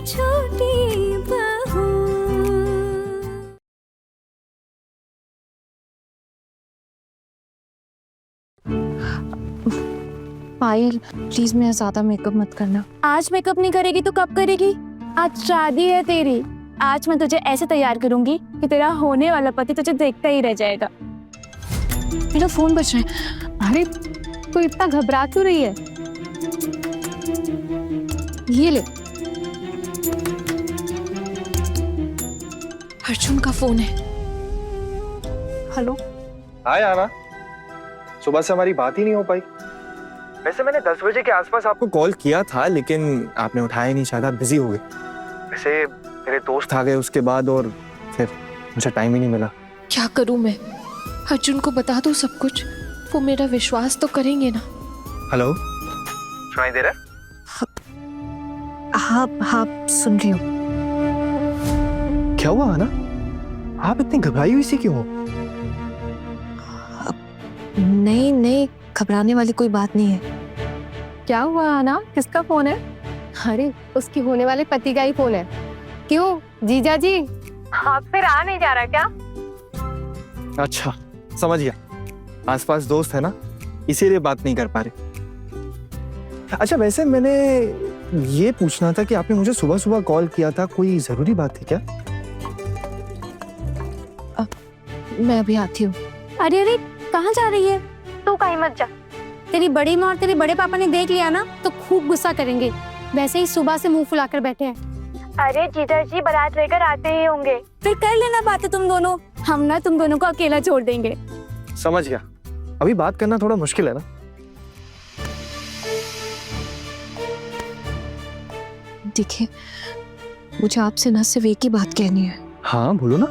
छोटी बहू। पायल प्लीज मेरा ज्यादा मेकअप मत करना। आज मेकअप नहीं करेगी तो कब करेगी? आज शादी है तेरी। आज मैं तुझे ऐसे तैयार करूंगी कि तेरा होने वाला पति तुझे देखता ही रह जाएगा। मेरा फोन बज रहा है। अरे तू इतना घबरा क्यों रही है? ये ले, अर्जुन का फोन है। हेलो। हाय आना, सुबह से हमारी बात ही नहीं हो पाई। वैसे मैंने 10 बजे के आसपास आपको कॉल किया था, लेकिन आपने उठाया नहीं, शायद आप बिजी हो गए। वैसे मेरे दोस्त आ गए उसके बाद और फिर मुझे टाइम ही नहीं मिला। क्या करूं मैं? अर्जुन को बता दूं सब कुछ, वो मेरा विश्वास तो करेंगे ना। हेलो, सुनाई दे रहा है? हाँ हाँ सुन रही हूँ। क्या हुआ आना, आप इतनी घबराई हुई सी क्यों हो? नहीं नहीं, घबराने वाली कोई बात नहीं है। क्या हुआ आना? किसका फोन है? अरे उसकी होने वाले पति का ही फोन है। क्यों जीजा जी, आप फिर आ नहीं जा रहा क्या? अच्छा समझ गया, आसपास दोस्त है ना, इसीलिए बात नहीं कर पा रहे। अच्छा वैसे मैंने ये पूछना था कि आपने मुझे सुबह सुबह कॉल किया था, कोई जरूरी बात थी क्या? मैं अभी आती हूँ। अरे अरे कहाँ जा रही है? तू कहीं मत जा। तेरी बड़ी माँ और तेरे बड़े पापा ने देख लिया ना तो खूब गुस्सा करेंगे। वैसे ही सुबह से मुंह फुलाकर बैठे हैं। अरे जीजा जी बारात लेकर आते ही होंगे, फिर कर लेना बातें तुम दोनों। हम ना तुम दोनों को अकेला छोड़ देंगे। समझ गया, अभी बात करना थोड़ा मुश्किल है ना। देखिए, मुझे आपसे ना सिर्फ एक ही बात कहनी है। हाँ बोलो ना।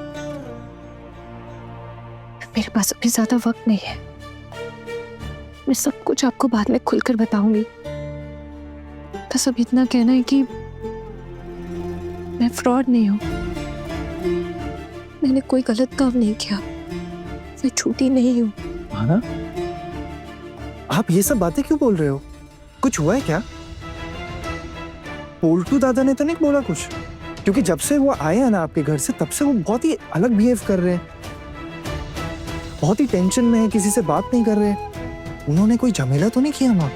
मेरे पास अभी ज्यादा वक्त नहीं है, मैं सब कुछ आपको बाद में खुलकर बताऊंगी। बस अब इतना कहना है कि मैं फ्रॉड नहीं हूं, मैंने कोई गलत काम नहीं किया, मैं झूठी नहीं हूं। आना, आप ये सब बातें क्यों बोल रहे हो? कुछ हुआ है क्या? पोल्टू दादा ने तो नहीं बोला कुछ? क्योंकि जब से वो आए हैं ना आपके घर से, तब से वो बहुत ही अलग बिहेव कर रहे हैं, बहुत ही टेंशन में है, किसी से बात नहीं कर रहे। उन्होंने कोई झमेला तो नहीं किया वहां?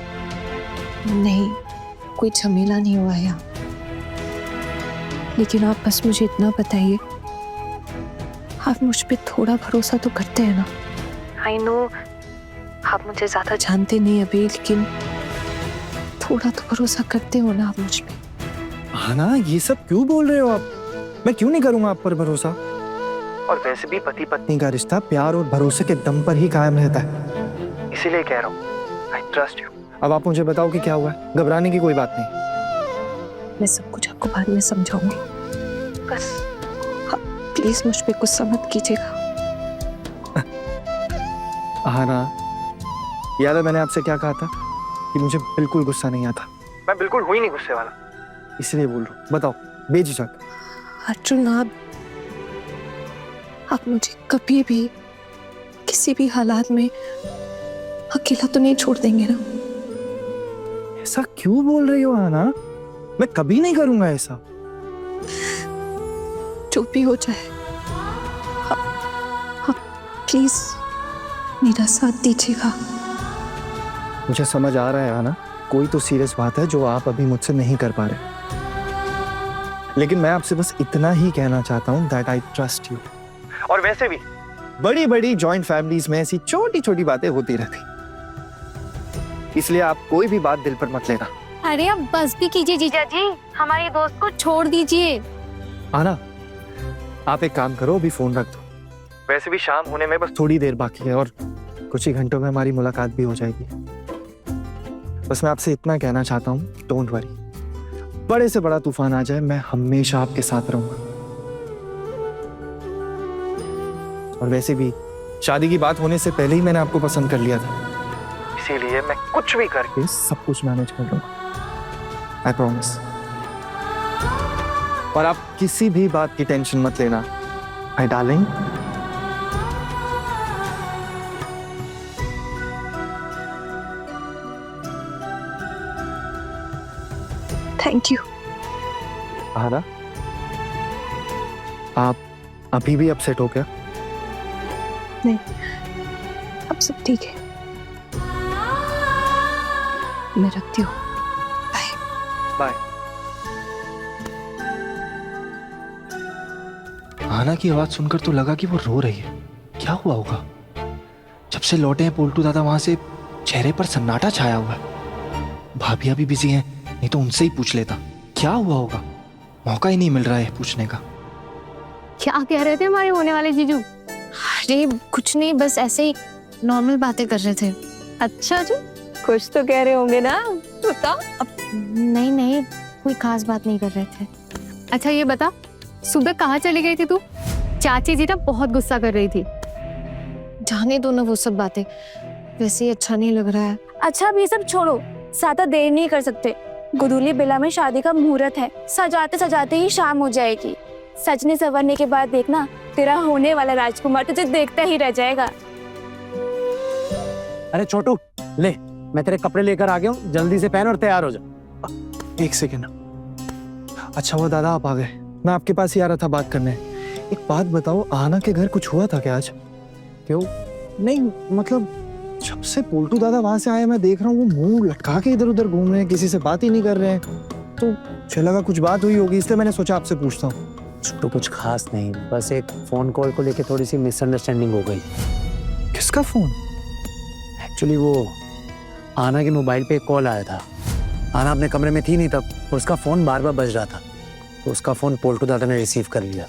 नहीं, कोई झमेला नहीं हुआ है यहाँ। लेकिन आप बस मुझे इतना बताइए, आप मुझ पे थोड़ा भरोसा तो करते हैं ना? आई नो आप मुझे ज्यादा जानते नहीं अभी, लेकिन थोड़ा तो भरोसा करते हो ना आप मुझ पे? हाँ ना, ये सब क्यों बोल रहे हो आप? मैं क्यों नहीं करूंगा आप पर भरोसा? और वैसे भी पति पत्नी का रिश्ता प्यार और भरोसे के दम पर ही कायम रहता है, इसीलिए कह रहा हूँ आई ट्रस्ट यू। अब आप मुझे बताओ कि क्या हुआ है, घबराने की कोई बात नहीं। मैं सब कुछ आपको बाद में समझाऊंगी, बस प्लीज मुझ पे गुस्सा मत कीजिएगा। हाँ ना, याद है मैंने आपसे क्या कहा था कि मुझे बिल्कुल गुस्सा नहीं आता। मैं बिल्कुल हुई नहीं गुस्से वाला, इसलिए बोल रहा हूँ, बताओ बेझिझक। अर्जुन आप मुझे कभी भी किसी भी हालात में अकेला तो नहीं छोड़ देंगे ना? ऐसा क्यों बोल रही हो आना? मैं कभी नहीं करूंगा ऐसा। जो भी हो जाए आप प्लीज मेरा साथ दीजिएगा। मुझे समझ आ रहा है आना, कोई तो सीरियस बात है जो आप अभी मुझसे नहीं कर पा रहे, लेकिन मैं आपसे बस इतना ही कहना चाहता हूँ दैट आई ट्रस्ट यू। और वैसे भी बड़ी बड़ी जॉइंट फैमिलीज में ऐसी छोटी छोटी बातें होती रहती, इसलिए आप कोई भी बात दिल पर मत लेना। अरे अब बस भी कीजिए जीजा जी, हमारे दोस्त को छोड़ दीजिए। आना, आप एक काम करो, अभी फोन रख दो। वैसे भी शाम होने में बस थोड़ी देर बाकी है और कुछ ही घंटों में हमारी मुलाकात भी हो जाएगी। बस मैं आपसे इतना कहना चाहता हूँ, डोंट वरी, बड़े से बड़ा तूफान आ जाए, मैं हमेशा आपके साथ रहूंगा। और वैसे भी शादी की बात होने से पहले ही मैंने आपको पसंद कर लिया था, इसीलिए मैं कुछ भी करके सब कुछ मैनेज कर लूंगा, आई प्रॉमिस। और आप किसी भी बात की टेंशन मत लेना, माय डार्लिंग। Thank you. आना, आप अभी भी अपसेट हो क्या? नहीं, अब सब ठीक है। मैं रखती हूँ। बाय। बाय। आना की आवाज सुनकर तो लगा कि वो रो रही है। क्या हुआ होगा? जब से लौटे हैं पोल्टू दादा वहां से चेहरे पर सन्नाटा छाया हुआ है। भाभी अभी बिजी हैं, नहीं तो उनसे ही पूछ लेता। क्या हुआ होगा? मौका ही नहीं मिल रहा है पूछने का। क्या कह रहे थे हमारे होने वाले जीजू? अरे कुछ नहीं, बस ऐसे ही नॉर्मल बातें कर रहे थे। अच्छा जी, कुछ तो कह रहे होंगे ना, बता। नहीं नहीं, कोई खास बात नहीं कर रहे थे। अच्छा ये बता, सुबह कहाँ चली गई थी तू? चाची जी ना बहुत गुस्सा कर रही थी। जाने दो ना वो सब बातें, वैसे ही अच्छा नहीं लग रहा है। अच्छा अब ये सब छोड़ो, ज्यादा देर नहीं कर सकते। गुदूली बेला में शादी का मुहूर्त है, सजाते सजाते ही शाम हो जाएगी। सजने संवरने के बाद देखना, तेरा होने वाला राजकुमार तुझे देखता ही रह जाएगा। अरे छोटू, ले मैं तेरे कपड़े लेकर आ गया हूँ, जल्दी से पहन और तैयार हो जा। एक सेकेंड। अच्छा हुआ दादा आप आ गए, मैं आपके पास ही आ रहा था बात करने। एक बात बताओ, आना के घर कुछ हुआ था क्या आज? क्यों? नहीं मतलब जब से पोल्टू दादा वहां से आए मैं देख रहा हूँ वो मुंह लटका के इधर उधर घूम रहे हैं, किसी से बात ही नहीं कर रहे हैं। तो मुझे लगा कुछ बात हुई होगी, इसलिए मैंने सोचा आपसे पूछता हूँ। छोटू कुछ खास नहीं, बस एक फोन कॉल को लेके थोड़ी सी मिसअंडरस्टैंडिंग हो गई। किसका फोन? एक्चुअली वो आना के मोबाइल पे एक कॉल आया था। आना अपने कमरे में थी नहीं तब, उसका फोन बार बार बज रहा था, तो उसका फोन पोल्टू दादा ने रिसीव कर लिया।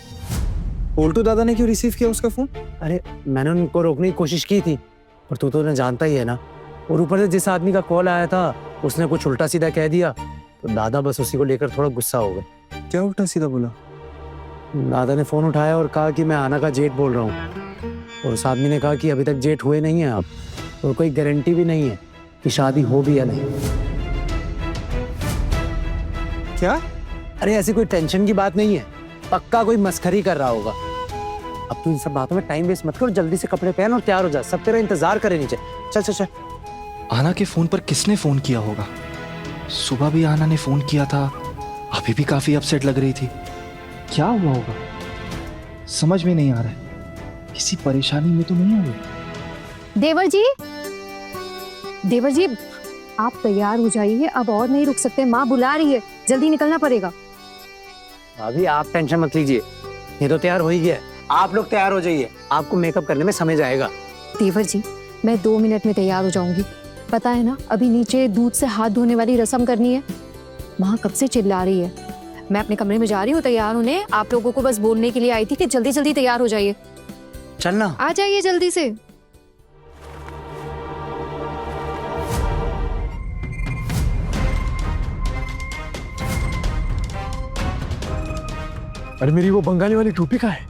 पोल्टू दादा ने क्यों रिसीव किया उसका फोन? अरे मैंने उनको रोकने की कोशिश की थी, पर तू तो जानता ही है ना। और ऊपर से जिस आदमी का कॉल आया था उसने कुछ उल्टा सीधा कह दिया, तो दादा बस उसी को लेकर थोड़ा गुस्सा हो गए। क्या उल्टा सीधा बोला? दादा ने फोन उठाया और कहा कि मैं आना का जेठ बोल रहा हूँ, और उस आदमी ने कहा कि अभी तक जेठ हुए नहीं है आप, और कोई गारंटी भी नहीं है कि शादी हो भी या नहीं। क्या? अरे ऐसी कोई टेंशन की बात नहीं है, पक्का कोई मस्खरी कर रहा होगा। अब तू इन सब बातों में टाइम वेस्ट मत कर, जल्दी से कपड़े पहन और तैयार हो जा, सब तेरा इंतजार करे नीचे। चल चल चल। आना के फोन पर किसने फोन किया होगा? सुबह भी आना ने फोन किया था, अभी भी काफी अपसेट लग रही थी। क्या हुआ होगा? समझ में नहीं आ रहा है। किसी परेशानी में तो नहीं हुई? देवर जी, देवर जी आप तैयार हो जाइए, अब और नहीं रुक सकते, माँ बुला रही है, जल्दी निकलना पड़ेगा। अभी आप टेंशन मत लीजिए, ये तो तैयार हो ही गया है। आप लोग तैयार हो जाइए, आपको मेकअप करने में समय जाएगा। देवर जी मैं 2 मिनट में तैयार हो जाऊंगी। पता है ना, अभी नीचे दूध से हाथ धोने वाली रस्म करनी है। माँ कब से चिल्ला रही है। मैं अपने कमरे में जा रही हूँ तैयार होने, आप लोगों को बस बोलने के लिए आई थी कि जल्दी जल्दी तैयार हो जाइए। चलना, आ जाइए जल्दी से। अरे मेरी वो बंगाली वाली टोपी कहाँ है?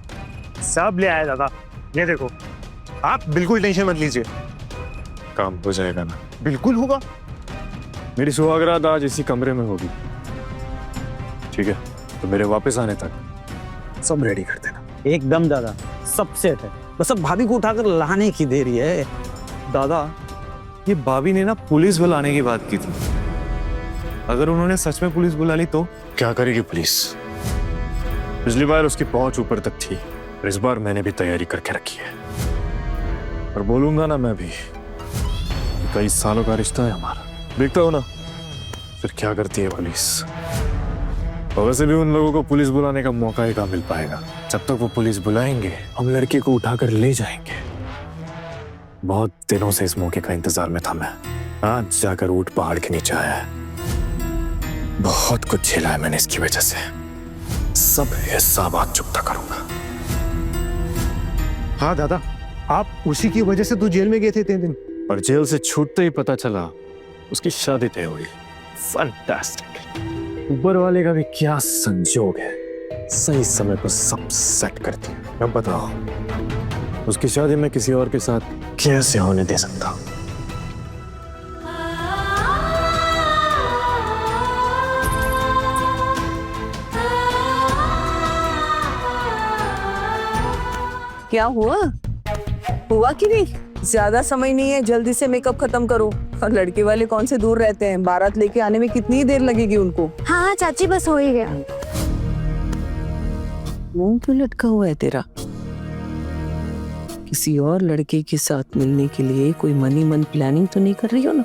सब ले आया दादा, ये देखो। आप बिल्कुल टेंशन मत लीजिए, काम हो जाएगा ना। बिल्कुल होगा। मेरी सुहागरात आज इसी कमरे में होगी, ठीक है? तो मेरे वापस आने तक सब रेडी कर देना। एकदम दादा, सब सेट है, बस अब भाभी को उठाकर लाने की देरी है। दादा, ये भाभी ने ना पुलिस बुलाने की बात की थी। अगर उन्होंने सच में पुलिस बुला ली तो क्या करेगी पुलिस? पिछली बार उसकी पहुंच ऊपर तक थी, और इस बार मैंने भी तैयारी करके रखी है। और बोलूंगा ना मैं भी, कई सालों का रिश्ता है हमारा, देखता हो ना फिर क्या करती है पुलिस। और वैसे भी उन लोगों को पुलिस बुलाने का मौका ही कहाँ मिल पाएगा। जब तक वो पुलिस बुलाएंगे हम लड़की को उठाकर ले जाएंगे। बहुत दिनों से इस मौके का इंतजार में था मैं, आज जाकर ऊंट पहाड़ के नीचे आया है। बहुत कुछ झेला है मैंने इसकी वजह से, सब हिसाब आज चुकता करूंगा। हाँ दादा, आप उसी की वजह से तो जेल में गए थे 3 दिन। और जेल से छूटते ही पता चला उसकी शादी तय हुई। फैंटास्टिक। ऊपर वाले का भी क्या संजोग है, सही समय पर सब सेट करती है। अब बताओ उसकी शादी में किसी और के साथ कैसे होने दे सकता हूं? क्या हुआ कि नहीं? ज्यादा समय नहीं है, जल्दी से मेकअप खत्म करो। और लड़के वाले कौन से दूर रहते हैं, बारात लेके आने में कितनी देर लगेगी उनको? हाँ हाँ चाची, बस हो ही गया। मुंह क्यों लटका हुआ है तेरा? किसी और लड़के के साथ मिलने के लिए कोई मनी मन प्लानिंग तो नहीं कर रही हो ना?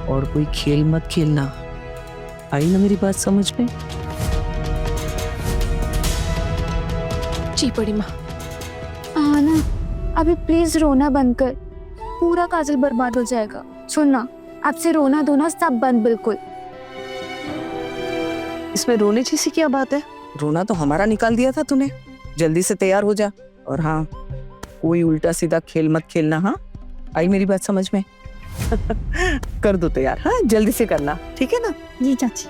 और कोई खेल मत खेलना, आई ना मेरी बात समझ में? जी बड़ी माँ। ना अभी प्लीज रोना बंद कर, पूरा काजल बर्बाद हो जाएगा। सुनना, आपसे रोना धोना सब बंद बिल्कुल। इसमें रोने जैसी क्या बात है? रोना तो हमारा निकाल दिया था तूने। जल्दी से तैयार हो जा। और हाँ, कोई उल्टा सीधा खेल मत खेलना। हाँ, आई मेरी बात समझ में? कर दो तैयार। हाँ, जल्दी से करना, ठीक है ना? जी चाची।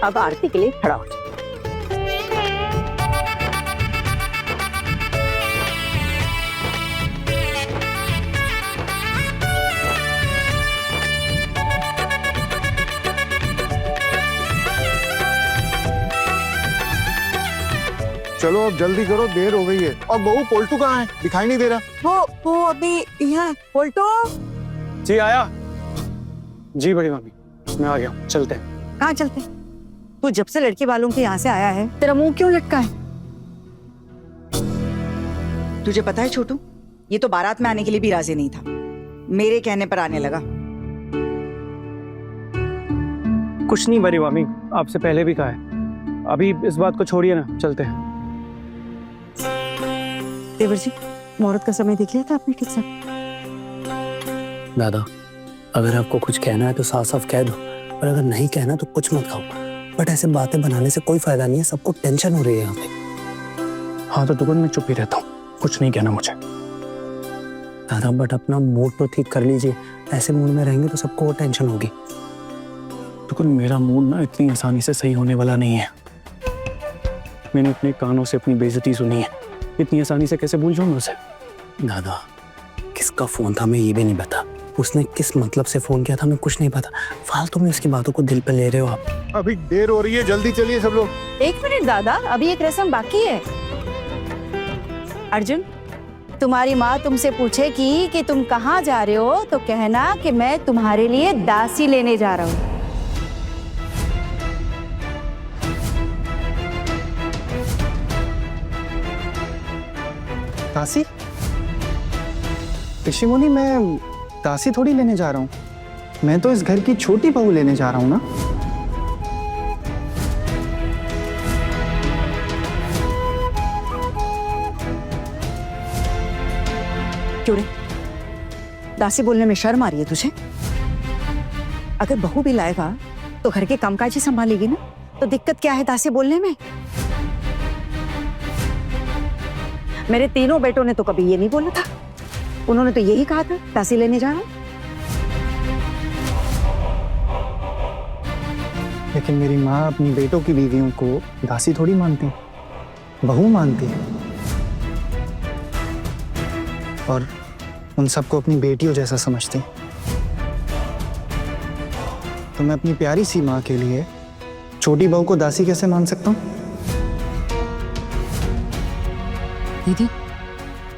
अब आरती के लिए खड़ा हो जा। चलो अब जल्दी करो, देर हो गई है। और बहू पोल्टू कहाँ है? दिखाई नहीं दे रहा। वो अभी यहाँ। पोल्टो जी आया। जी बड़ी मम्मी, मैं आ गया। चलते हैं। कहाँ चलते हैं? तू जब से लड़के वालों के यहाँ से आया है, तेरा मुंह क्यों लटका है? तुझे पता है छोटू, ये तो बारात में आने के लिए भी राजी नहीं था, मेरे कहने पर आने लगा। कुछ नहीं बड़ी मम्मी, आपसे पहले भी कहा है। अभी इस बात को छोड़िए ना, चलते हैं। देवर जी, मुहूर्त का समय देख लिया था आपने ठीक से? दादा, अगर आपको कुछ कहना है तो साफ साफ कह दो, और अगर नहीं कहना तो कुछ मत कहो। बट ऐसे बातें बनाने से कोई फायदा नहीं है, सबको टेंशन हो रही है यहाँ पे। हाँ तो दुकान में चुप ही रहता हूँ, कुछ नहीं कहना मुझे। दादा बट अपना मूड तो ठीक कर लीजिए, ऐसे मूड में रहेंगे तो सबको और टेंशन होगी। दुकान मेरा मूड ना इतनी आसानी से सही होने वाला नहीं है। मैंने अपने कानों से अपनी बेइज्जती सुनी है, इतनी आसानी से कैसे भूल जाऊंगा उसे? दादा किसका फोन था मैं ये भी नहीं पता, उसने किस मतलब से फोन किया था मैं कुछ नहीं पता। फालतू में उसकी बातों को दिल पे ले रहे हो आप। अभी देर हो रही है, जल्दी चलिए सब लोग। एक मिनट दादा, अभी एक रस्म बाकी है। अर्जुन, तुम्हारी माँ तुमसे पूछेगी कि तुम कहाँ जा रहे हो तो कहना कि मैं तुम्हारे लिए दासी लेने जा रहा हूँ। दासी? ऋषि मुनि, मैं दासी थोड़ी लेने जा रहा हूँ, मैं तो इस घर की छोटी बहू लेने जा रहा हूँ ना। क्यों रे, दासी बोलने में शर्म आ रही है तुझे? अगर बहू भी लाएगा तो घर के कामकाज ही संभालेगी ना, तो दिक्कत क्या है दासी बोलने में? मेरे तीनों बेटों ने तो कभी ये नहीं बोला था, उन्होंने तो यही कहा था दासी लेने जा रहा हूं। लेकिन मेरी माँ अपनी बेटों की बीवियों को दासी थोड़ी मानती, बहू मानती है, और उन सबको अपनी बेटियों जैसा समझती। तो मैं अपनी प्यारी सी माँ के लिए छोटी बहू को दासी कैसे मान सकता हूँ? दीदी,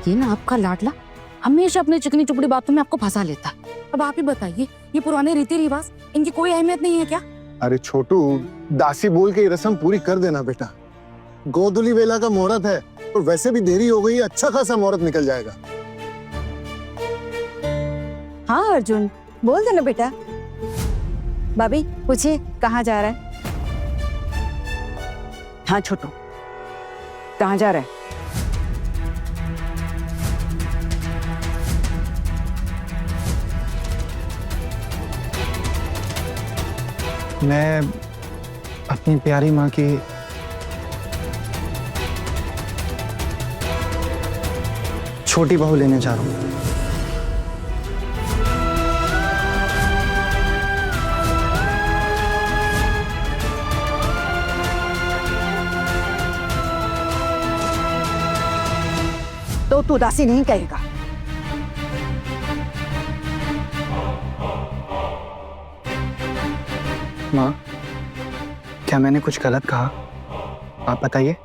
ये ना आपका लाडला हमेशा अपनी चिकनी चुपड़ी बातों में आपको फंसा लेता है। अब आप ही बताइए, ये पुराने रीति रिवाज, इनकी कोई अहमियत नहीं है क्या? अरे छोटू, दासी बोल के ये रस्म पूरी कर देना बेटा। गोधुली बेला का मुहूर्त है और वैसे भी देरी हो गई, अच्छा खासा मुहूर्त निकल जाएगा। हाँ अर्जुन, बोल देना बेटा। भाभी पूछिए कहाँ जा रहा है? हाँ छोटू, कहाँ जा रहा है? मैं अपनी प्यारी माँ की छोटी बहू लेने जा रहा हूँ। तो तू दासी नहीं कहेगा। माँ, क्या मैंने कुछ गलत कहा? आप बताइए।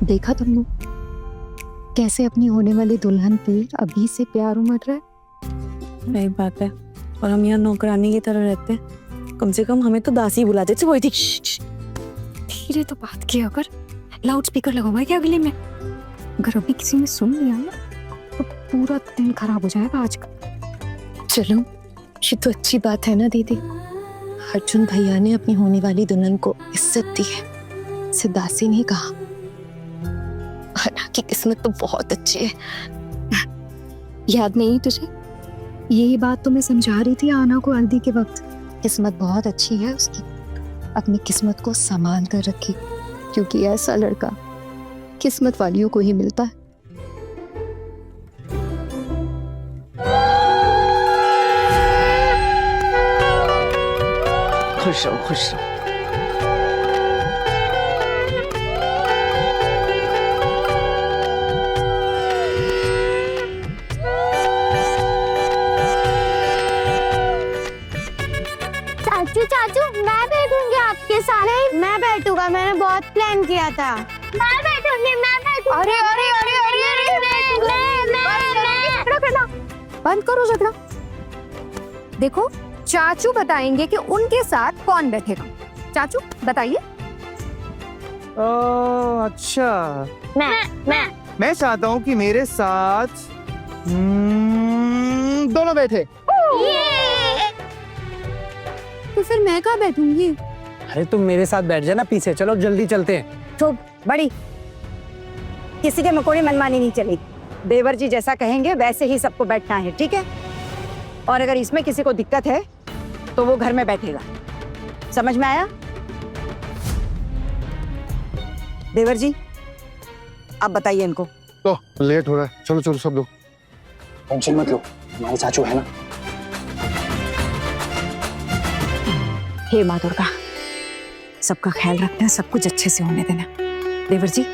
देखा तुमने कैसे अपनी होने वाली दुल्हन पे अभी से प्यार उमड़ रहा है। सही बात है। और हम यहाँ नौकरानी की तरह रहते हैं, कम से कम हमें तो दासी बुला देते। वही थी। धीरे तो बात किया कर, लाउड स्पीकर लगा हुआ है क्या गले में? अगर अभी किसी ने सुन लिया ना तो पूरा दिन खराब हो जाएगा आज का। चलो ये तो अच्छी बात है ना दीदी, अर्जुन भैया ने अपनी होने वाली दुल्हन को इज्जत दी है, इसे दासी नहीं कहा। की किस्मत तो बहुत अच्छी है। याद नहीं तुझे? यही बात तो मैं समझा रही थी आना को हल्दी के वक्त। किस्मत बहुत अच्छी है उसकी, अपनी किस्मत को संभाल कर रखी, क्योंकि ऐसा लड़का किस्मत वालियों को ही मिलता है। खुश रहो, खुश रहो। चाचू चाचू मैं बैठूंगी आपके साथ। मैं बैठूंगा, मैंने बहुत प्लान किया था। मैं बैठूंगी, मैं बैठूंगी। अरे अरे अरे अरे अरे बंद करो झगड़ा। देखो चाचू बताएंगे कि उनके साथ कौन बैठेगा। चाचू बताइए। अच्छा, मैं चाहता हूँ कि मेरे साथ दोनों बैठे। तो फिर मैं कहाँ बैठूंगी? अरे तुम मेरे साथ बैठ जाना पीछे, चलो जल्दी चलते हैं। चुप बड़ी, किसी के मकोड़ी मनमानी नहीं चलेगी। देवर जी जैसा कहेंगे वैसे ही सबको बैठना है, ठीक है? और अगर इसमें किसी को दिक्कत है तो वो घर में बैठेगा। समझ में आया? देवर जी आप बताइए इनको। तो लेट हो रहा है, चलो चलो सब लोग। टेंशन मत लो, हमारे चाचू है ना। हे माँ दुर्गा, सबका ख्याल रखना, सब कुछ अच्छे से होने देना। देवर जी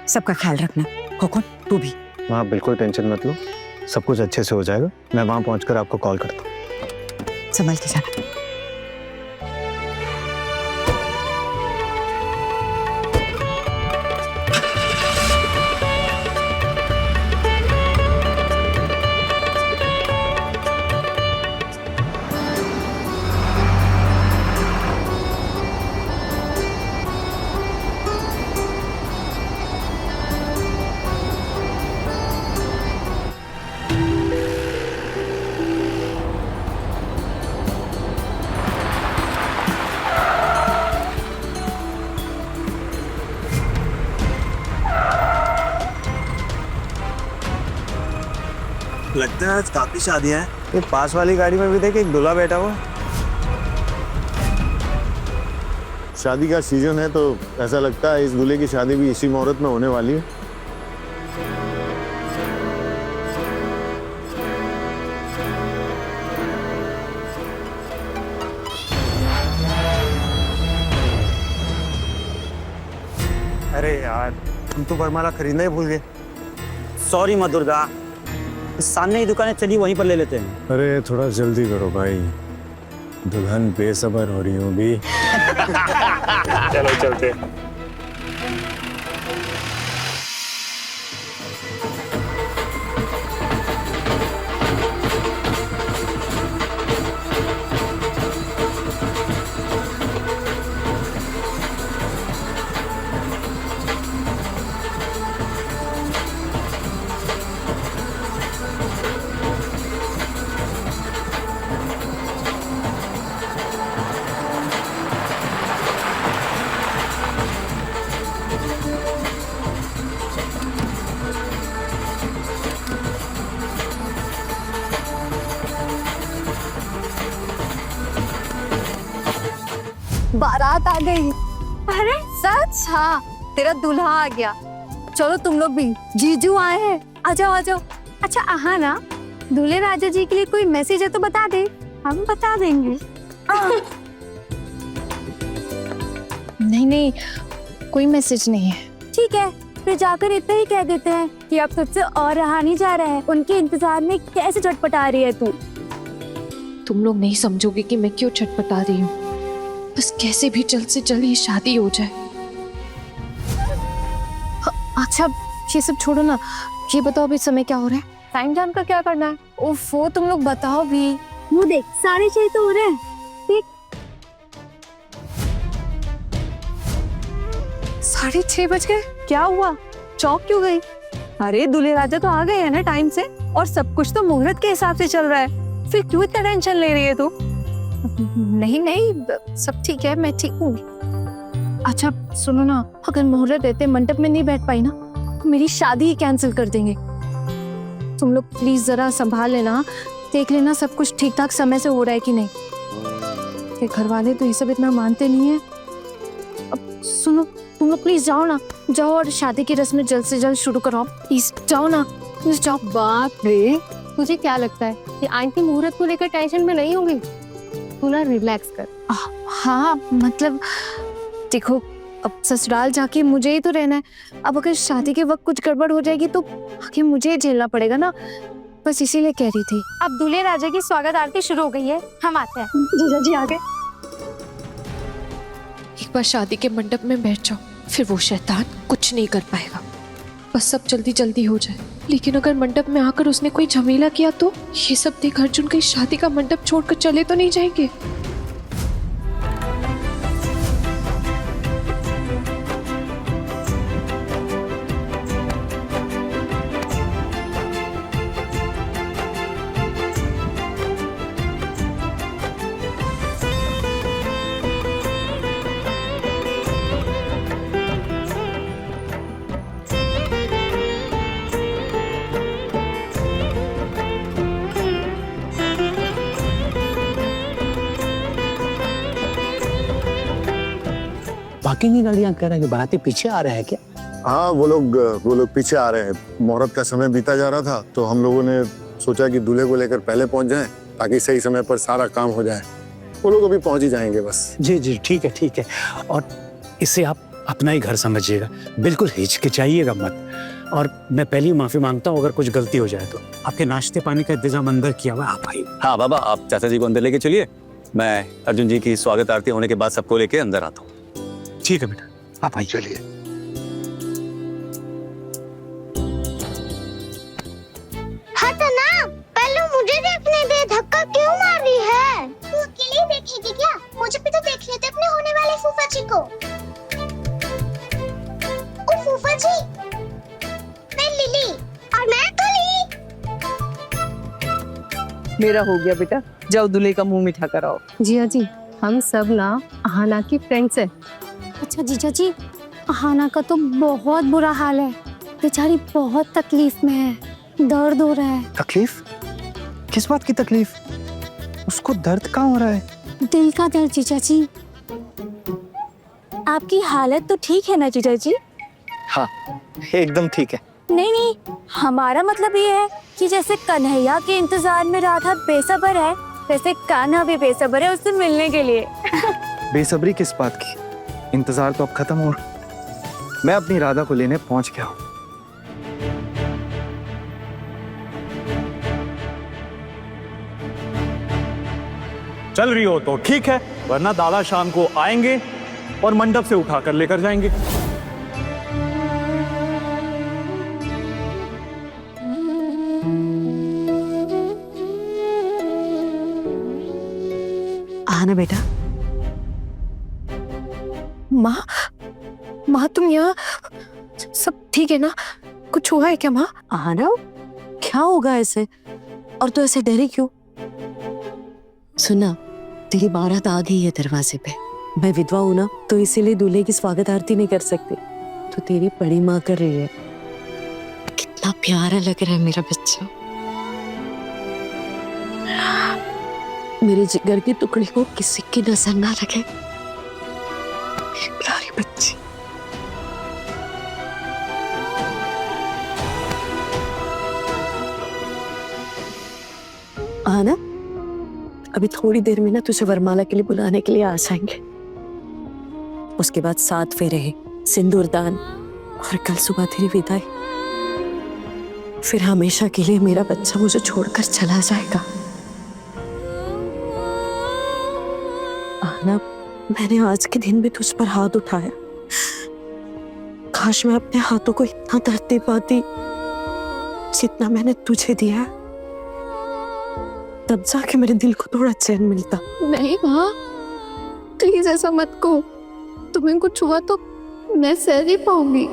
सबका ख्याल रखना। खोखन तू भी। हाँ बिल्कुल टेंशन मत लो, सब कुछ अच्छे से हो जाएगा। मैं वहां पहुंचकर आपको कॉल करता हूँ। संभल के जाना। लगता है आज काफी शादियां हैं। ये पास वाली गाड़ी में भी देख, एक दूल्हा बैठा हुआ। शादी का सीजन है तो ऐसा लगता है इस दूल्हे की शादी भी इसी मुहूर्त में होने वाली है। अरे यार, हम तो वरमाला खरीदना ही भूल गए। सॉरी माँ दुर्गा, सामने ही दुकानें चली, वहीं पर ले लेते हैं। अरे थोड़ा जल्दी करो भाई, दुल्हन बेसब्र हो रही होगी। चलो चलते। बारात आ गई। अरे सच? हाँ, तेरा दूल्हा आ गया। चलो तुम लोग भी, जीजू आए हैं, आ जाओ आ जाओ। अच्छा आहा ना, दूल्हे राजा जी के लिए कोई मैसेज है तो बता दे, हम बता देंगे। नहीं नहीं, कोई मैसेज नहीं है। ठीक है, फिर जाकर इतना ही कह देते हैं कि अब तुझसे और रहा नहीं जा रहा है। उनके इंतजार में कैसे छटपटा रही है तू। तुम लोग नहीं समझोगे कि मैं क्यों छटपटा रही हूँ। बस कैसे भी जल्द से जल्द ये शादी हो जाए। अच्छा ये सब छोड़ो ना, ये बताओ अभी समय क्या हो रहा है? टाइम जानकर क्या करना है? ओफ, वो तुम लोग बताओ भी। वो देख 6:30 तो हो रहे हैं। देख 6:30 बज गए। क्या हुआ, चौक क्यों गई? अरे दूल्हे राजा तो आ गए हैं ना टाइम से, और सब कुछ तो मुहूर्त के हिसाब से चल रहा है, फिर क्यों इतना टेंशन ले रही है तू? नहीं नहीं, सब ठीक है, मैं ठीक हूँ। अच्छा सुनो ना, अगर मुहूर्त रहते मंडप में नहीं बैठ पाई ना तो मेरी शादी ही कैंसिल कर देंगे। तुम लोग प्लीज जरा संभाल लेना, देख लेना सब कुछ ठीक ठाक समय से हो रहा है कि नहीं। ये घर वाले तो ये सब इतना मानते नहीं है। अब सुनो, तुम लोग प्लीज जाओ ना, जाओ और शादी की रस्में जल्द से जल्द शुरू कराओ। प्लीज जाओ ना, प्लीज जाओ। बाप रे, तुझे क्या लगता है कि आंटी मुहूर्त को लेकर टेंशन में नहीं होंगी? तू ना रिलैक्स कर। हाँ मतलब देखो, अब ससुराल जाके मुझे ही तो रहना है। अब अगर शादी के वक्त कुछ गड़बड़ हो जाएगी तो आगे मुझे ही झेलना पड़ेगा ना, बस इसीलिए कह रही थी। अब दूल्हे राजा की स्वागत आरती शुरू हो गई है, हम आते हैं। जीजा जी आ गए। एक बार शादी के मंडप में बैठ जाओ, फिर वो शैतान कुछ नहीं कर पाएगा। बस सब जल्दी जल्दी हो जाए। लेकिन अगर मंडप में आकर उसने कोई झमेला किया तो ये सब देख अर्जुन कहीं शादी का मंडप छोड़कर चले तो नहीं जाएंगे। बाकी की गाड़ियां कह रहे हैं कि बाराती पीछे आ रहे हैं क्या? हाँ, वो लोग पीछे आ रहे हैं। मुहूर्त का समय बीता जा रहा था तो हम लोगों ने सोचा कि दूल्हे को लेकर पहले पहुंच जाएं ताकि सही समय पर सारा काम हो जाए। वो लोग अभी पहुंच ही जाएंगे बस। जी जी ठीक है ठीक है। और इसे आप अपना ही घर समझिएगा, बिल्कुल हिचकिचाइएगा मत। और मैं पहले ही माफी मांगता हूँ अगर कुछ गलती हो जाए तो। आपके नाश्ते पानी का इंतजाम अंदर किया हुआ, आप आइए। हाँ बाबा, आप चाचा जी को अंदर लेके चलिए, मैं अर्जुन जी की स्वागत आरती होने के बाद सबको लेके अंदर आता हूँ। ठीक है बेटा, आप आइए। चलिए। ना, पहले मुझे देखने दे, धक्का क्यों मार रही है? तू अकेले देखेगी क्या? मुझे भी तो देख लेते अपने होने वाले फूफा जी को। ओ फूफा जी, मैं लिली और मैं तुली। मेरा हो गया बेटा, जाओ दूल्हे का मुंह मीठा कराओ। जिया जी, हम सब ना आहाना की फ्रेंड्स हैं। अच्छा जीजा जी, आहाना का तो बहुत बुरा हाल है, बेचारी बहुत तकलीफ में है, दर्द हो रहा है। तकलीफ? किस बात की तकलीफ? उसको दर्द कहाँ हो रहा है? दिल का दर्द जीजा जी। आपकी हालत तो ठीक है ना जीजा जी? हाँ, एकदम ठीक है। नहीं नहीं, हमारा मतलब ये है कि जैसे कन्हैया के इंतजार में राधा बेसब्र है, वैसे कान्हा भी बेसब्र है उससे मिलने के लिए। बेसब्री किस बात की? इंतजार तो अब खत्म हो। मैं अपनी राधा को लेने पहुंच गया हूँ। चल रही हो तो ठीक है, वरना दादा शाम को आएंगे और मंडप से उठाकर लेकर जाएंगे। आना बेटा। माँ, माँ तुम यहाँ? सब ठीक है ना? कुछ हुआ है क्या माँ? आना, क्या होगा ऐसे? और तो ऐसे डरी क्यों? सुना, तेरी बारात आ गई है दरवाजे पे। मैं विधवा हूं ना, तो इसीलिए दूल्हे की स्वागत आरती नहीं कर सकती, तो तेरी बड़ी माँ कर रही है। कितना प्यारा लग रहा है मेरा बच्चा। मेरे जिगर के टुकड़े को किसी की नजर ना लगे, प्यारी बच्ची। हाँ ना, अभी थोड़ी देर में ना तुझे वरमाला के लिए बुलाने के लिए आ जाएंगे। उसके बाद 7 फेरे, सिंदूरदान और कल सुबह तेरी विदाई। फिर हमेशा के लिए मेरा बच्चा मुझे छोड़कर चला जाएगा। आना, मैंने आज के दिन भी तुझ पर हाथ उठाया। काश मैं अपने हाथों को इतना दर्द दे पाती जितना मैंने तुझे दिया, तब जाके मेरे दिल को थोड़ा चैन मिलता। नहीं माँ, प्लीज ऐसा मत कहो। तुम्हें कुछ हुआ तो मैं सह नहीं पाऊंगी।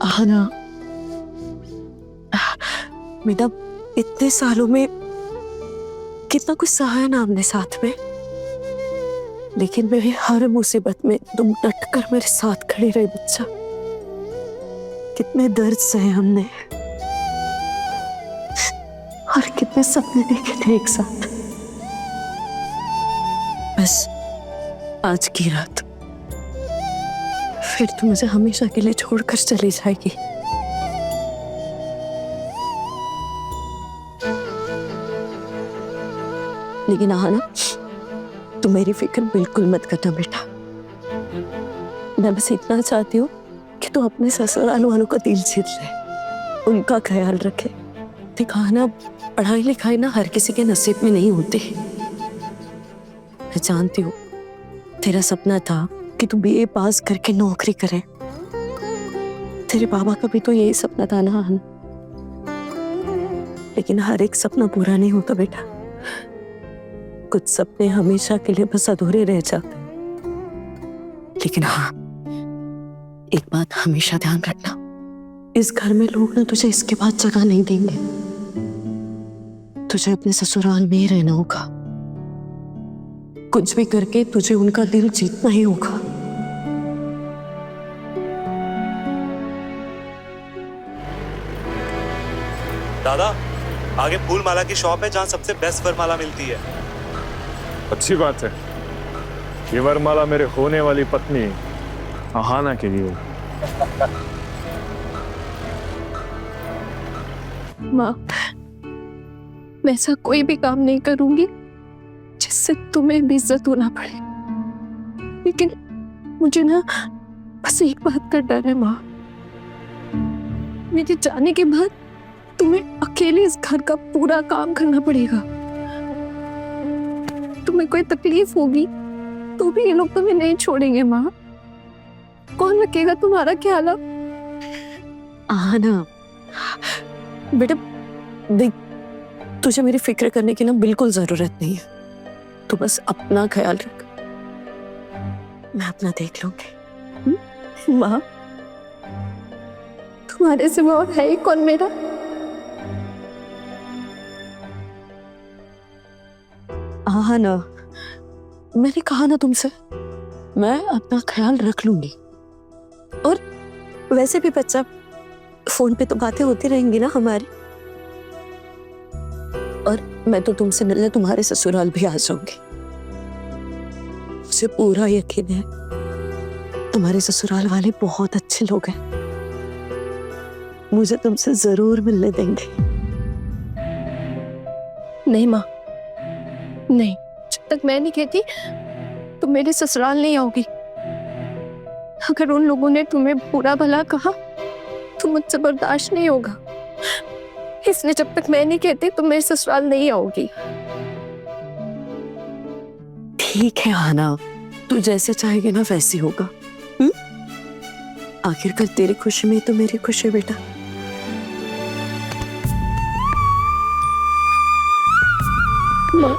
आना, बेटा इतने सालों में कितना कुछ सहा है ना हमने साथ में, लेकिन मेरी हर मुसीबत में तुम डट कर मेरे साथ खड़े रहे बच्चा। कितने दर्द सहे हमने और कितने सपने देखे थे एक साथ। बस आज की रात फिर तू मुझे हमेशा के लिए छोड़कर चली जाएगी। लेकिन आना, तू मेरी फिक्र बिल्कुल मत करना बेटा। मैं बस इतना चाहती हूँ कि तू अपने ससुराल वालों का दिल जीत ले, उनका ख्याल रखे। देखा ना, पढ़ाई लिखाई ना हर किसी के नसीब में नहीं होती। मैं जानती हूँ तेरा सपना था कि तू बीए पास करके नौकरी करे। तेरे बाबा का भी तो यही सपना था ना। लेकिन हर एक सपना पूरा नहीं होता बेटा। कुछ सपने हमेशा के लिए बस अधूरे रह जाते। लेकिन हाँ, एक बात हमेशा ध्यान रखना, इस घर में लोग ना तुझे इसके बाद जगह नहीं देंगे। तुझे अपने ससुराल में ही रहना होगा। कुछ भी करके तुझे उनका दिल जीतना ही होगा। दादा, आगे फूल माला की शॉप है जहाँ सबसे बेस्ट वरमाला मिलती है। अच्छी बात है। ये वरमाला मेरे होने वाली पत्नी आहाना के लिए। माँ, मैं ऐसा कोई भी काम नहीं करूंगी जिससे तुम्हें बेइज्जत होना पड़े। लेकिन मुझे ना बस एक बात का डर है माँ। मेरे जाने के बाद तुम्हें अकेले इस घर का पूरा काम करना पड़ेगा। तुम्हें कोई तकलीफ होगी तो भी ये लोग तुम्हें नहीं छोड़ेंगे माँ। कौन रखेगा तुम्हारा ख्याल? आना बेटा, देख, तुझे मेरी फिक्र करने की ना बिल्कुल जरूरत नहीं है। तू बस अपना ख्याल रख, मैं अपना देख लूंगी। माँ, तुम्हारे सिवा और है ही कौन मेरा? हाँ ना, मैंने कहा ना तुमसे, मैं अपना ख्याल रख लूंगी। और वैसे भी बच्चा, फोन पे तो बातें होती रहेंगी ना हमारी। और मैं तो तुमसे मिलने तुम्हारे ससुराल भी आ जाऊंगी। मुझे पूरा यकीन है तुम्हारे ससुराल वाले बहुत अच्छे लोग हैं। मुझे तुमसे जरूर मिलने देंगे। नहीं माँ, नहीं, जब तक मैं नहीं कहती तुम मेरे ससुराल नहीं आओगी। अगर उन लोगों ने तुम्हें बुरा भला कहा तो मुझसे बर्दाश्त नहीं होगा। इसलिए जब तक मैं नहीं कहती तुम मेरे ससुराल नहीं आओगी। ठीक है आना, तू जैसे चाहेगी ना वैसे होगा। आखिरकार तेरी खुशी में तो मेरी खुशी बेटा। माँ,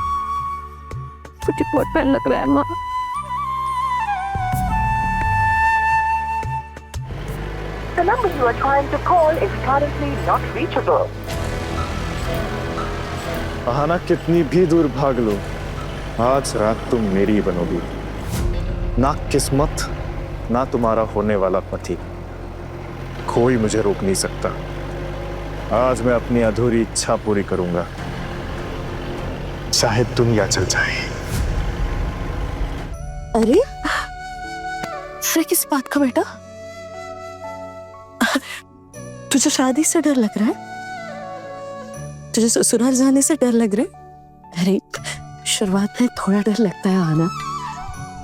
मुझे बहुत डर लग रहा है माँ। The number you are trying to call is currently not reachable. Aahana, कितनी भी दूर भाग लो, आज रात तुम मेरी बनोगी। ना किस्मत, ना तुम्हारा होने वाला पति, कोई मुझे रोक नहीं सकता। आज मैं अपनी अधूरी इच्छा पूरी करूंगा, चाहे दुनिया चल जाए। अरे फिर किस बात का बेटा? तुझे शादी से डर लग रहा है? तुझे ससुराल जाने से डर लग रहा है? अरे शुरुआत में थोड़ा डर लगता है आना,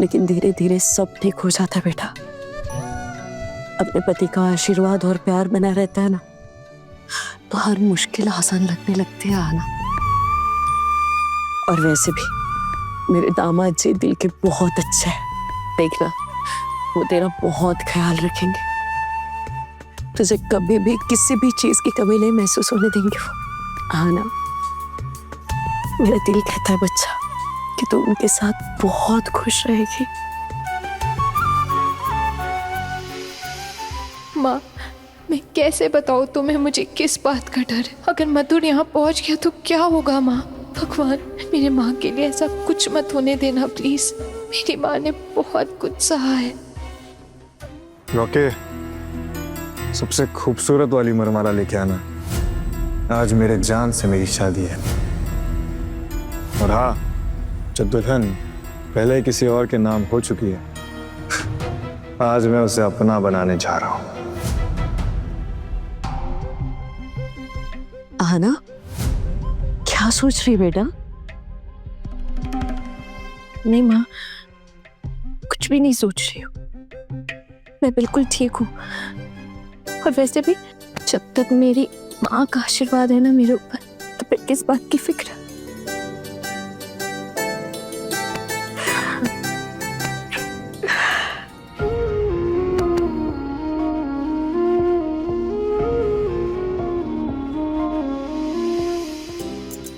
लेकिन धीरे धीरे सब ठीक हो जाता है बेटा। अपने पति का आशीर्वाद और प्यार बना रहता है ना, तो हर मुश्किल आसान लगने लगती है आना। और वैसे भी मेरे दामाद जी दिल के बहुत अच्छे हैं, देखना वो तेरा बहुत ख्याल रखेंगे। तुझे कभी भी किसी भी चीज की कमी नहीं महसूस होने देंगे वो। आना, मेरा दिल कहता है बच्चा कि तू उनके साथ बहुत खुश रहेगी। माँ, मैं कैसे बताऊँ तुम्हें मुझे किस बात का डर है? अगर मधुर यहाँ पहुँच गया तो क्या होगा माँ? भगवान, मेरी माँ के लिए ऐसा कुछ मत होने देना प्लीज। मेरी माँ ने बहुत कुछ सहा है। रॉके, सबसे खूबसूरत वाली मरमाला लेके आना। आज मेरे जान से मेरी शादी है। और हाँ, जो दुल्हन पहले किसी और के नाम हो चुकी है, आज मैं उसे अपना बनाने जा रहा हूं। आना, क्या सोच रही बेटा? नहीं माँ, कुछ भी नहीं सोच रही हूँ, मैं बिल्कुल ठीक हूँ। और वैसे भी जब तक मेरी माँ का आशीर्वाद है ना मेरे ऊपर, तो फिर किस बात की फिक्र?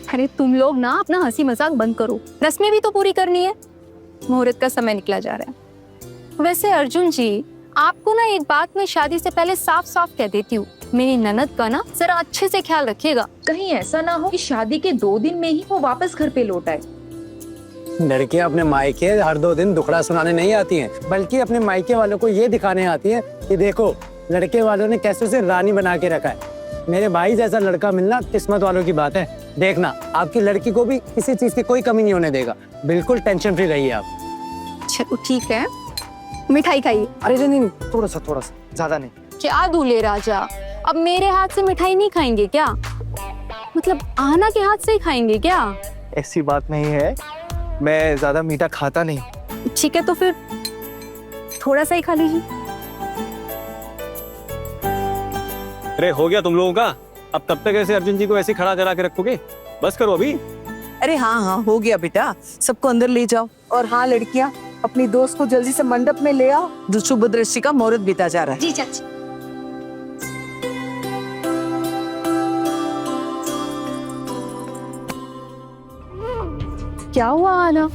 अरे तुम लोग ना अपना हंसी मजाक बंद करो, रस्में भी तो पूरी करनी है। मुहूर्त का समय निकला जा रहा है। वैसे अर्जुन जी, आपको ना एक बात मैं शादी से पहले साफ साफ कह देती हूँ, मेरी ननद का ना जरा अच्छे से ख्याल रखिएगा। कहीं ऐसा ना हो कि शादी के 2 दिन में ही वो वापस घर पे लौट आए। लड़कियां अपने मायके हर 2 दिन दुखड़ा सुनाने नहीं आती हैं, बल्कि अपने मायके वालों को ये दिखाने आती हैं कि देखो लड़के वालों ने कैसे उसे रानी बना के रखा है। मेरे भाई जैसा लड़का मिलना किस्मत वालों की बात है। देखना, आपकी लड़की को भी किसी चीज की कोई कमी नहीं होने देगा। बिल्कुल टेंशन फ्री रहिए आप। चलो ठीक है, मिठाई खाइए। अरे नहीं, थोड़ा सा ज्यादा नहीं। क्या दूल्हे राजा, अब मेरे हाथ से मिठाई नहीं खाएंगे क्या? मतलब आना के हाथ से ही खाएंगे क्या? ऐसी बात नहीं है, मैं ज्यादा मीठा खाता नहीं। ठीक है, तो फिर थोड़ा सा ही खा लीजिए। अरे हो गया तुम लोगों का? अब तब तक ऐसे अर्जुन जी को ऐसे खड़ा करा के रखोगे? बस करो अभी। अरे हाँ हाँ, हो गया बेटा, सबको अंदर ले जाओ। और हाँ लड़कियां, अपनी दोस्त को जल्दी से मंडप में ले आओ, शुभ दृष्टि का मुहूर्त बीता जा रहा है। जी चाची। क्या हुआ आना,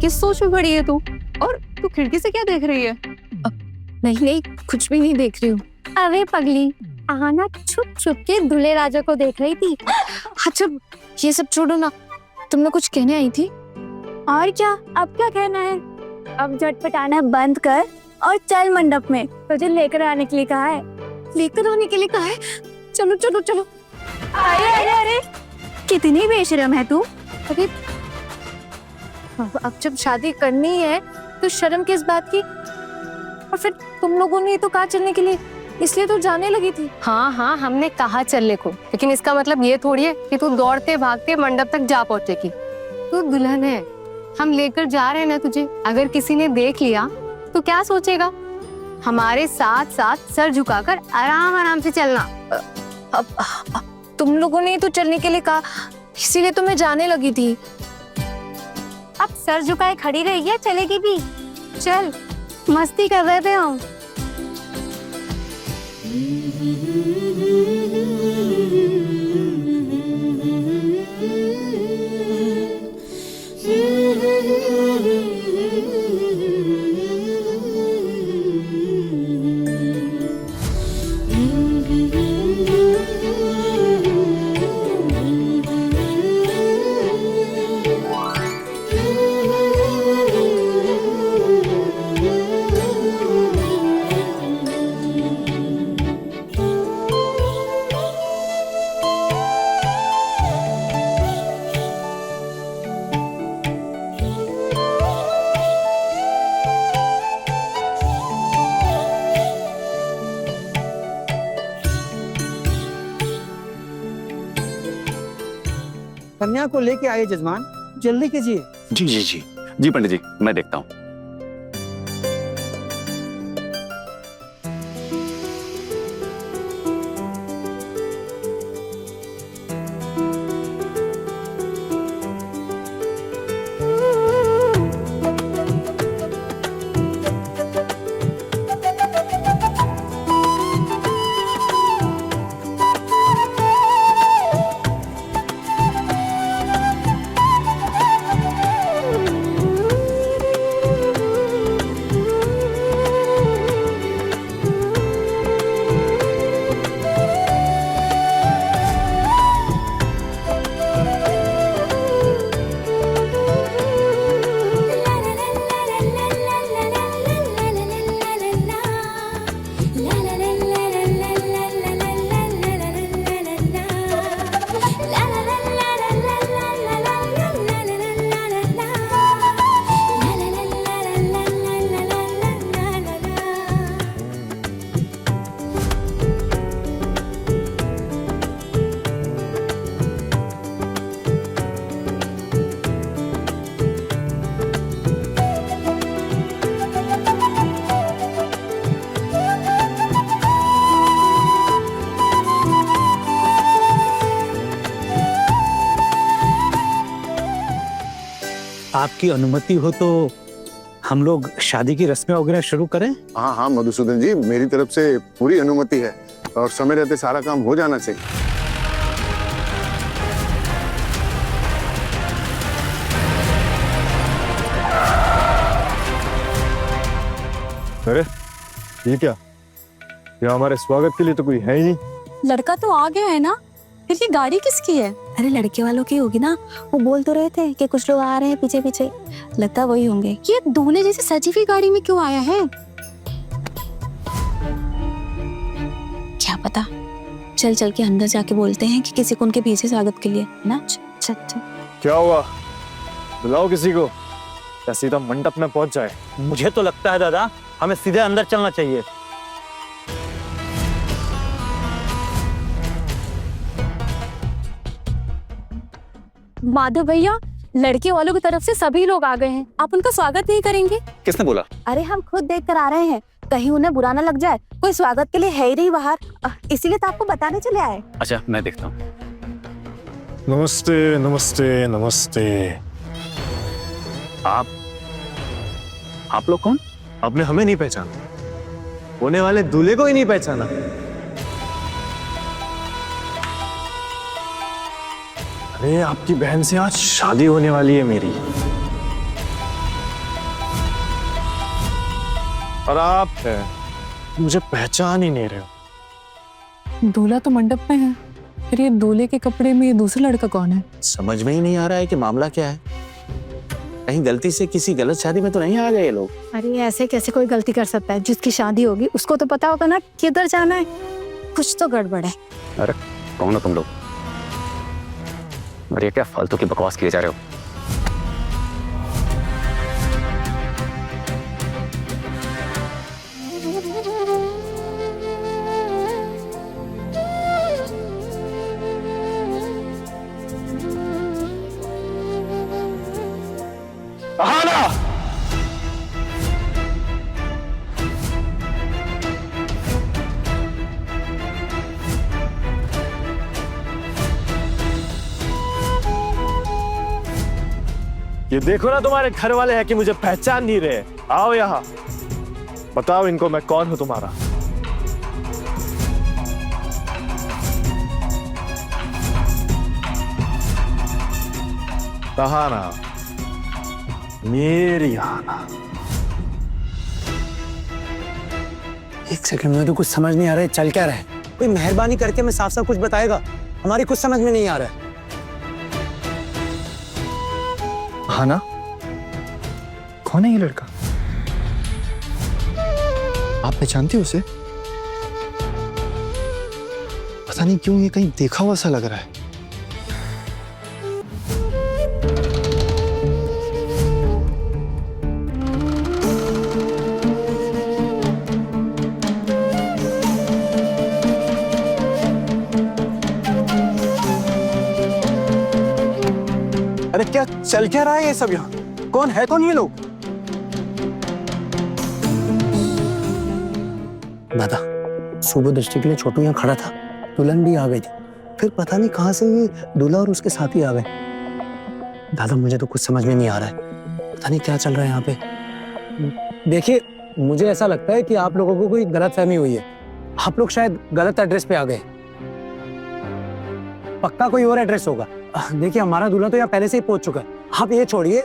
किस सोच में पड़ी है तू? और तू खिड़की से क्या देख रही है? नहीं नहीं, कुछ भी नहीं देख रही हूँ। अरे पगली, आना छुप छुप के दूल्हे राजा को देख रही थी। अच्छा ये सब छोड़ो ना, तुमने कुछ कहने आई थी? और क्या, अब क्या कहना है? अब झटपटाना बंद कर और चल मंडप में। तुझे लेकर आने के लिए कहा है। लेकर आने के लिए कहा है? चलो चलो चलो। अरे अरे अरे, कितनी बेशरम है तू। अरे अब जब शादी करनी है तो शर्म किस बात की? और फिर तुम लोगों ने तो कहा चलने के लिए, इसलिए तो जाने लगी थी। हाँ हाँ, हमने कहा चलने को, लेकिन इसका मतलब ये थोड़ी है कि तू दौड़ते भागते मंडप तक जा पहुंचेगी। तू दुल्हन है, हम लेकर जा रहे हैं ना तुझे। अगर किसी ने देख लिया तो क्या सोचेगा? हमारे साथ साथ सर झुकाकर आराम आराम से चलना। अब तुम लोगों ने तो चलने के लिए कहा, इसीलिए तो मैं जाने लगी थी। अब सर झुकाए खड़ी रही है, चलेगी भी। चल, मस्ती कर रहे थे हम। कन्या को लेके आए जजमान, जल्दी कीजिए। जी जी जी जी पंडित जी, मैं देखता हूँ। आपकी अनुमति हो तो हम लोग शादी की रस्में वगैरह शुरू करें? हाँ हाँ मधुसूदन जी, मेरी तरफ से पूरी अनुमति है और समय रहते सारा काम हो जाना चाहिए। अरे ये क्या? ये हमारे स्वागत के लिए तो कोई है ही नहीं। लड़का तो आ गया है ना, फिर ये गाड़ी किसकी है? अरे लड़के वालों की होगी ना, वो बोल तो रहे थे कि कुछ लोग आ रहे हैं पीछे पीछे, लगता वही होंगे। ये दूल्हे जैसे सजी हुई गाड़ी में क्यों आया है? क्या पता, चल चल के अंदर जाके बोलते हैं कि किसी को उनके पीछे स्वागत के लिए ना। चल चल। क्या हुआ? बुलाओ किसी को या सीधा मंडप में पहुंच जाए। मुझे तो लगता है दादा, हमें सीधे अंदर चलना चाहिए। माधव भैया, लड़के वालों की तरफ से सभी लोग आ गए हैं, आप उनका स्वागत नहीं करेंगे? किसने बोला? अरे हम खुद देख कर आ रहे हैं, कहीं उन्हें बुरा ना लग जाए। कोई स्वागत के लिए है ही नहीं बाहर, इसीलिए तो आपको बताने चले आए। अच्छा मैं देखता हूँ। नमस्ते नमस्ते नमस्ते। आप लोग कौन? आपने हमें नहीं पहचाना, होने वाले दूल्हे को ही नहीं पहचाना। अरे आपकी बहन से आज शादी होने वाली है मेरी, और आप मुझे पहचान ही नहीं रहे हो। दूल्हा तो मंडप में है, फिर ये दूल्हे के कपड़े में ये दूसरा लड़का कौन है? समझ में ही नहीं आ रहा है कि मामला क्या है। कहीं गलती से किसी गलत शादी में तो नहीं आ गए ये लोग? अरे ऐसे कैसे कोई गलती कर सकता है? जिसकी शादी होगी उसको तो पता होगा ना किधर जाना है। कुछ तो गड़बड़ है। अरे कौन हो तुम लोग? अरे क्या फालतू की बकवास किए जा रहे हो? ये देखो ना, तुम्हारे घर वाले हैं कि मुझे पहचान नहीं रहे। आओ यहाँ, बताओ इनको मैं कौन हूं तुम्हारा। तहाना, मेरी आना। एक सेकंड में तो कुछ समझ नहीं आ रहा है, चल क्या रहा है? कोई मेहरबानी करके मैं साफ साफ कुछ बताएगा, हमारी कुछ समझ में नहीं आ रहा है। हाँ ना, कौन है ये लड़का? आप पहचानती हो उसे? पता नहीं क्यों ये कहीं देखा हुआ सा लग रहा है। क्या चल क्या रहा है ये सब यहाँ? कौन है कौन ये लोग? दादा, सुबह दृष्टि के लिए छोटू यहाँ खड़ा था, दुल्हन भी आ गई थी, फिर पता नहीं कहाँ से ये दूल्हा और उसके साथी आ गए। दादा मुझे तो कुछ समझ में नहीं आ रहा है, पता नहीं क्या चल रहा है यहाँ पे। देखिए, मुझे ऐसा लगता है कि आप लोगों को कोई गलतफहमी हुई है, आप लोग शायद गलत एड्रेस पे आ गए। पक्का कोई और एड्रेस होगा। देखिए, हमारा दूल्हा तो यहाँ पहले से ही पहुंच चुका है, आप ये छोड़िए,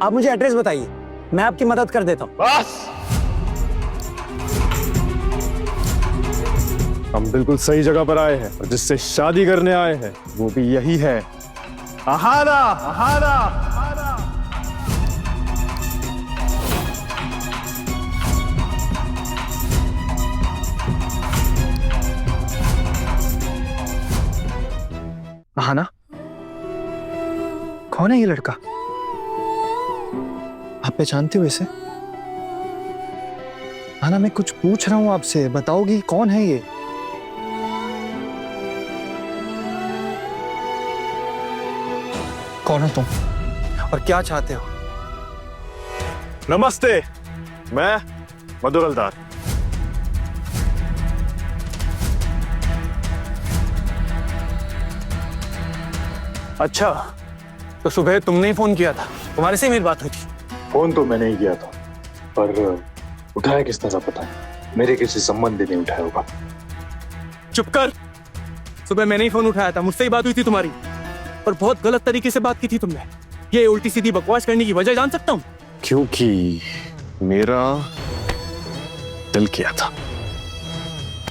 आप मुझे एड्रेस बताइए, मैं आपकी मदद कर देता हूँ। बस, हम बिल्कुल सही जगह पर आए हैं और जिससे शादी करने आए हैं वो भी यही है, आहाना आहाना आहाना। आहाना, कौन है ये लड़का? आप पहचानते हो इसे? आहाना, मैं कुछ पूछ रहा हूं आपसे, बताओगी कौन है ये? कौन हो तुम और क्या चाहते हो? नमस्ते, मैं मधुर हलदार। अच्छा, तो सुबह तुमने ही फोन किया था, तुम्हारे से मेरी बात हुई थी। फोन तो मैंने ही किया था, पर उठाया किसने सब पता है, मेरे किसी संबंधी नहीं उठाया होगा। चुप कर, सुबह मैंने ही फोन उठाया था, मुझसे ही बात हुई थी तुम्हारी, और बहुत गलत तरीके से बात की थी तुमने। ये उल्टी सीधी बकवास करने की वजह जान सकता हूँ? क्योंकि मेरा दिल किया था।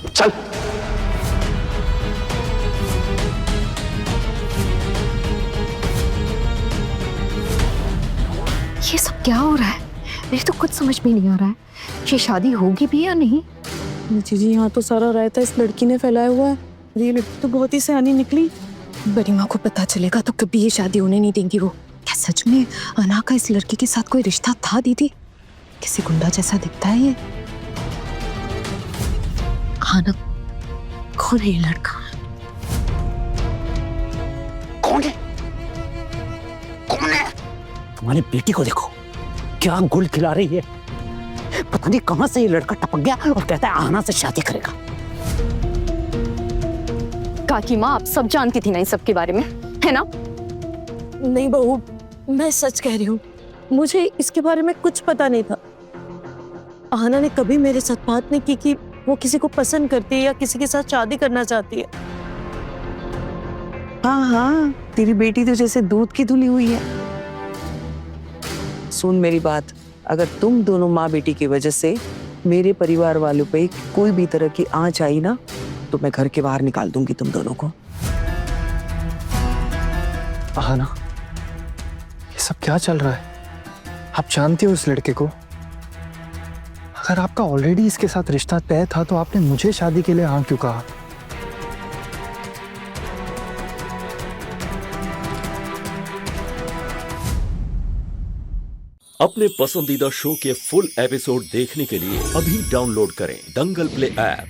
चल। ये सब क्या हो रहा है? मुझे तो कुछ समझ में नहीं आ रहा है, ये शादी होगी भी या नहीं? जी, यहाँ तो सारा रायता इस लड़की ने फैलाया हुआ है। ये लड़की तो बहुत ही सयानी निकली। बड़ी माँ को पता चलेगा तो कभी ये शादी होने नहीं देंगी वो। क्या सच में अना का इस लड़की के साथ कोई रिश्ता था दीदी? किसी गुंडा जैसा दिखता है ये। आना, कौन है ये लड़का? कौन है? कौन है? तुम्हारी बेटी को देखो, क्या गुल खिला रही है। पता नहीं कहां से ये लड़का टपक गया और कहता है आना से शादी करेगा। काकी माँ, आप सब जानती थी ना इन सब के बारे में, है ना? नहीं बहू, मैं सच कह रही हूँ, मुझे इसके बारे में कुछ पता नहीं था। आना ने कभी मेरे साथ बात नहीं की कि वो किसी को पसंद करती है या किसी के साथ शादी करना चाहती है। हाँ, तेरी बेटी तो जैसे दूध की धुली हुई है। सुन मेरी बात, अगर तुम दोनों माँ बेटी की वजह से मेरे परिवार वालों पे कोई भी तरह की आंच आई ना, तो मैं घर के बाहर निकाल दूंगी तुम दोनों को। आहाना, ये सब क्या चल रहा है? आप जानते हो इस लड़के को? अगर आपका ऑलरेडी इसके साथ रिश्ता तय था तो आपने मुझे शादी के लिए हाँ क्यों कहा? अपने पसंदीदा शो के फुल एपिसोड देखने के लिए अभी डाउनलोड करें दंगल प्ले ऐप।